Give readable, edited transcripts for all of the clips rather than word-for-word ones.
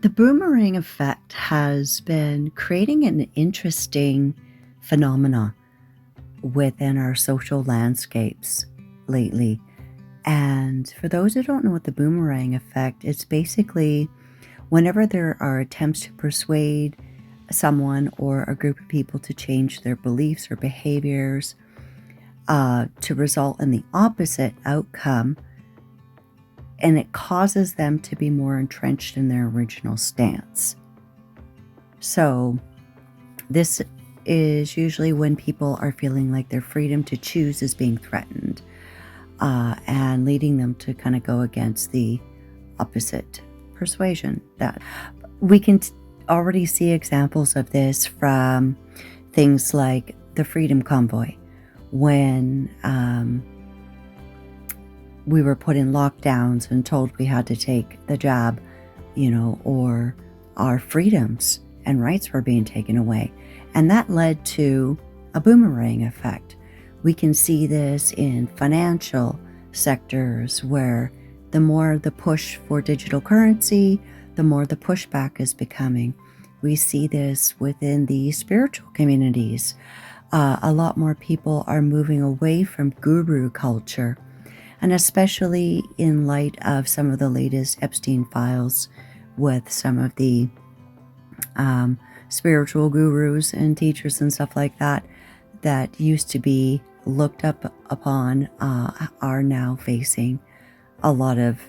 The boomerang effect has been creating an interesting phenomena within our social landscapes lately. And for those who don't know what the boomerang effect, it's basically whenever there are attempts to persuade someone or a group of people to change their beliefs or behaviors to result in the opposite outcome, and it causes them to be more entrenched in their original stance. So this is usually when people are feeling like their freedom to choose is being threatened, and leading them to kind of go against the opposite persuasion. That we can already see examples of this from things like the Freedom Convoy, when we were put in lockdowns and told we had to take the jab, or our freedoms and rights were being taken away. And that led to a boomerang effect. We can see this in financial sectors where the more the push for digital currency, the more the pushback is becoming. We see this within the spiritual communities. A lot more people are moving away from guru culture, and especially in light of some of the latest Epstein files with some of the spiritual gurus and teachers and stuff like that that used to be looked up upon, are now facing a lot of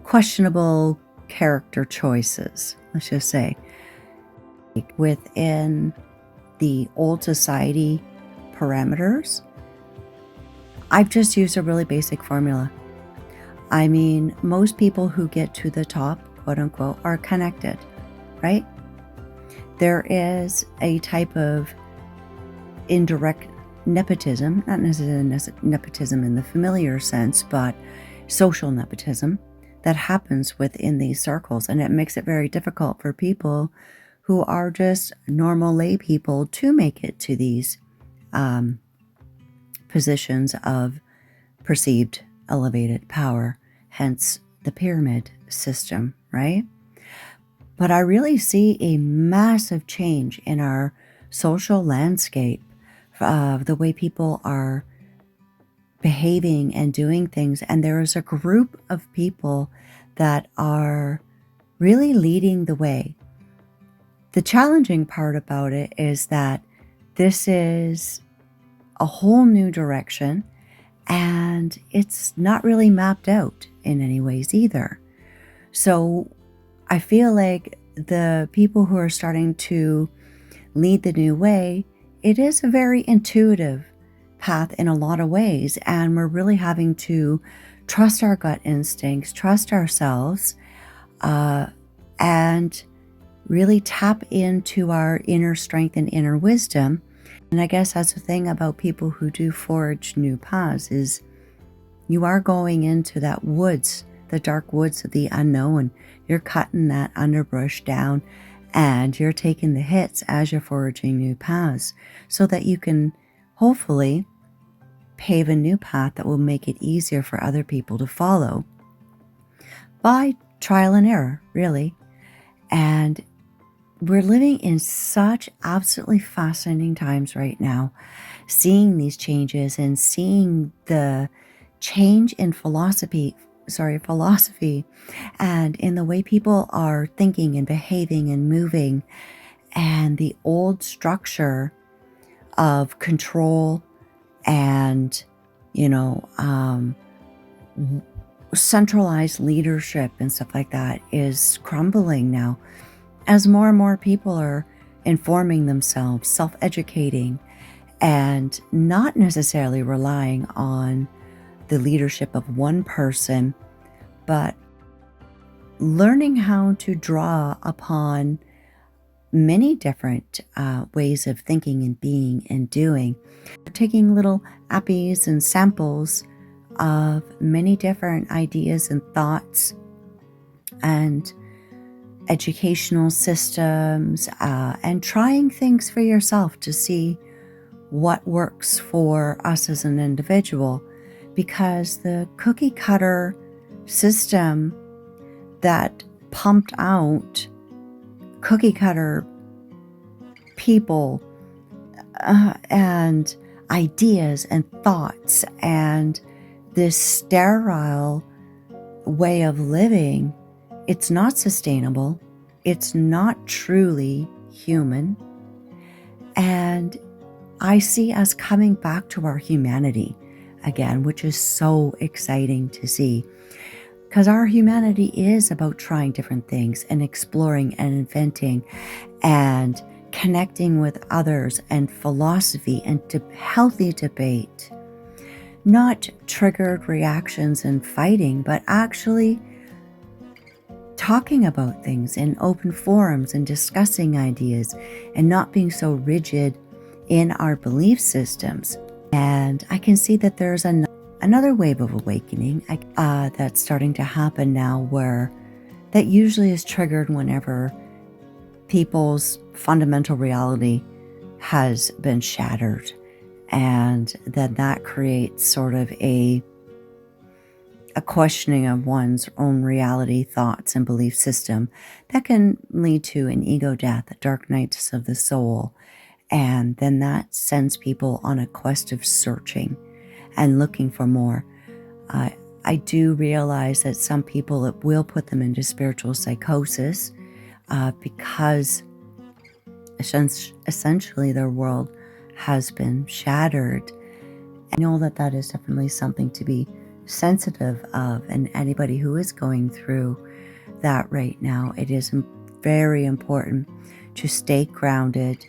questionable character choices, let's just say. Within the old society parameters, I've just used a really basic formula. I mean, most people who get to the top, quote unquote, are connected, right? There is a type of indirect nepotism, not necessarily nepotism in the familiar sense, but social nepotism that happens within these circles. And it makes it very difficult for people who are just normal lay people to make it to these positions of perceived elevated power, hence the pyramid system, right? But I really see a massive change in our social landscape of the way people are behaving and doing things. And there is a group of people that are really leading the way. The challenging part about it is that this is a whole new direction, and it's not really mapped out in any ways either. So I feel like the people who are starting to lead the new way, it is a very intuitive path in a lot of ways, and we're really having to trust our gut instincts, trust ourselves, and really tap into our inner strength and inner wisdom. And I guess that's the thing about people who do forge new paths, is you are going into that woods, the dark woods of the unknown. You're cutting that underbrush down, and you're taking the hits as you're forging new paths so that you can hopefully pave a new path that will make it easier for other people to follow by trial and error, really. And we're living in such absolutely fascinating times right now, seeing these changes and seeing the change in philosophy and in the way people are thinking and behaving and moving, and the old structure of control and centralized leadership and stuff like that is crumbling now, as more and more people are informing themselves, self-educating, and not necessarily relying on the leadership of one person, but learning how to draw upon many different ways of thinking and being and doing. Taking little appies and samples of many different ideas and thoughts and educational systems, and trying things for yourself to see what works for us as an individual, because the cookie cutter system that pumped out cookie cutter people and ideas and thoughts and this sterile way of living, it's not sustainable. It's not truly human. And I see us coming back to our humanity again, which is so exciting to see. Because our humanity is about trying different things and exploring and inventing and connecting with others and philosophy and healthy debate. Not triggered reactions and fighting, but actually talking about things in open forums and discussing ideas and not being so rigid in our belief systems. And I can see that there's another wave of awakening that's starting to happen now, where that usually is triggered whenever people's fundamental reality has been shattered. And then that creates sort of a questioning of one's own reality, thoughts, and belief system that can lead to an ego death, dark nights of the soul. And then that sends people on a quest of searching and looking for more. I do realize that some people, it will put them into spiritual psychosis because essentially their world has been shattered. I know that that is definitely something to be sensitive of, and anybody who is going through that right now, it is very important to stay grounded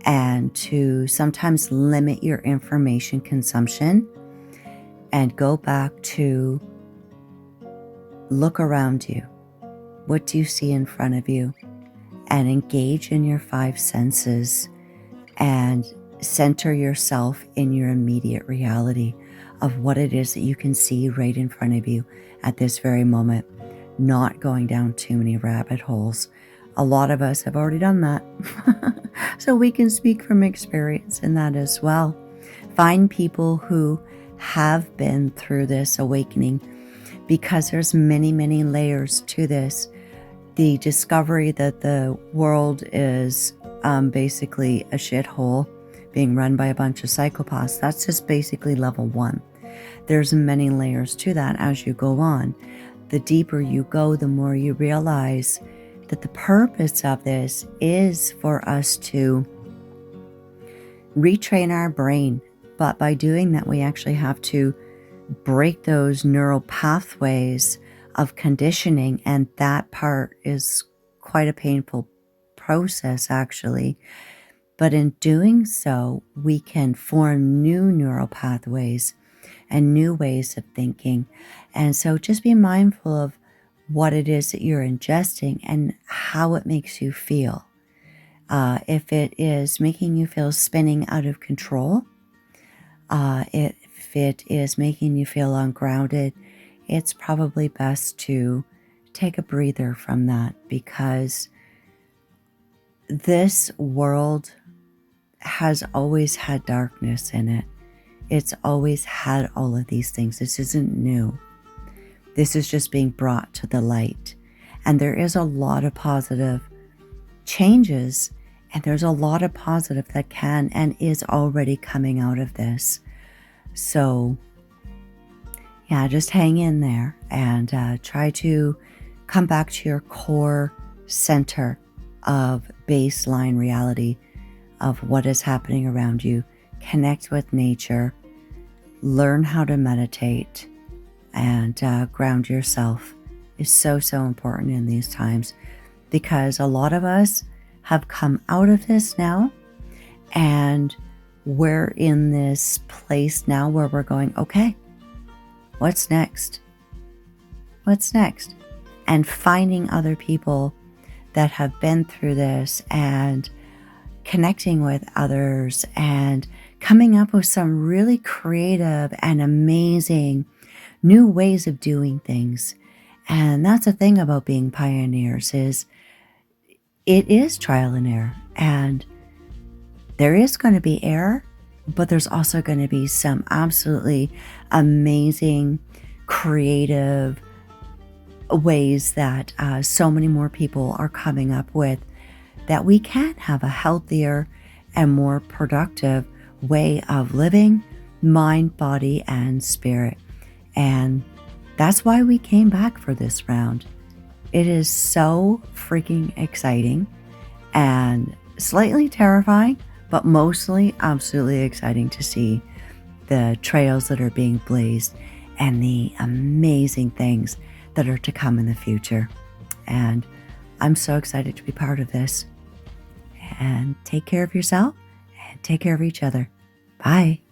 and to sometimes limit your information consumption and go back to look around you. What do you see in front of you? And engage in your 5 senses and center yourself in your immediate reality of what it is that you can see right in front of you at this very moment, not going down too many rabbit holes. A lot of us have already done that. So we can speak from experience in that as well. Find people who have been through this awakening, because there's many, many layers to this. The discovery that the world is basically a shithole being run by a bunch of psychopaths, that's just basically level 1. There's many layers to that as you go on. The deeper you go, the more you realize that the purpose of this is for us to retrain our brain. But by doing that, we actually have to break those neural pathways of conditioning, and that part is quite a painful process actually. But in doing so, we can form new neural pathways and new ways of thinking. And so just be mindful of what it is that you're ingesting and how it makes you feel. If it is making you feel spinning out of control, if it is making you feel ungrounded, it's probably best to take a breather from that, because this world has always had darkness in it. It's always had all of these things. This isn't new. This is just being brought to the light. And there is a lot of positive changes, and there's a lot of positive that can and is already coming out of this. So yeah, just hang in there and try to come back to your core center of baseline reality of what is happening around you. Connect with nature, learn how to meditate, and ground yourself is so, so important in these times, because a lot of us have come out of this now, and we're in this place now where we're going, okay, what's next? What's next? And finding other people that have been through this and connecting with others and coming up with some really creative and amazing new ways of doing things. And that's the thing about being pioneers, is it is trial and error, and there is going to be error, but there's also going to be some absolutely amazing, creative ways that so many more people are coming up with, that we can have a healthier and more productive way of living, mind, body, and spirit. And that's why we came back for this round. It is so freaking exciting and slightly terrifying, but mostly absolutely exciting to see the trails that are being blazed and the amazing things that are to come in the future. And I'm so excited to be part of this. And take care of yourself and take care of each other. Bye.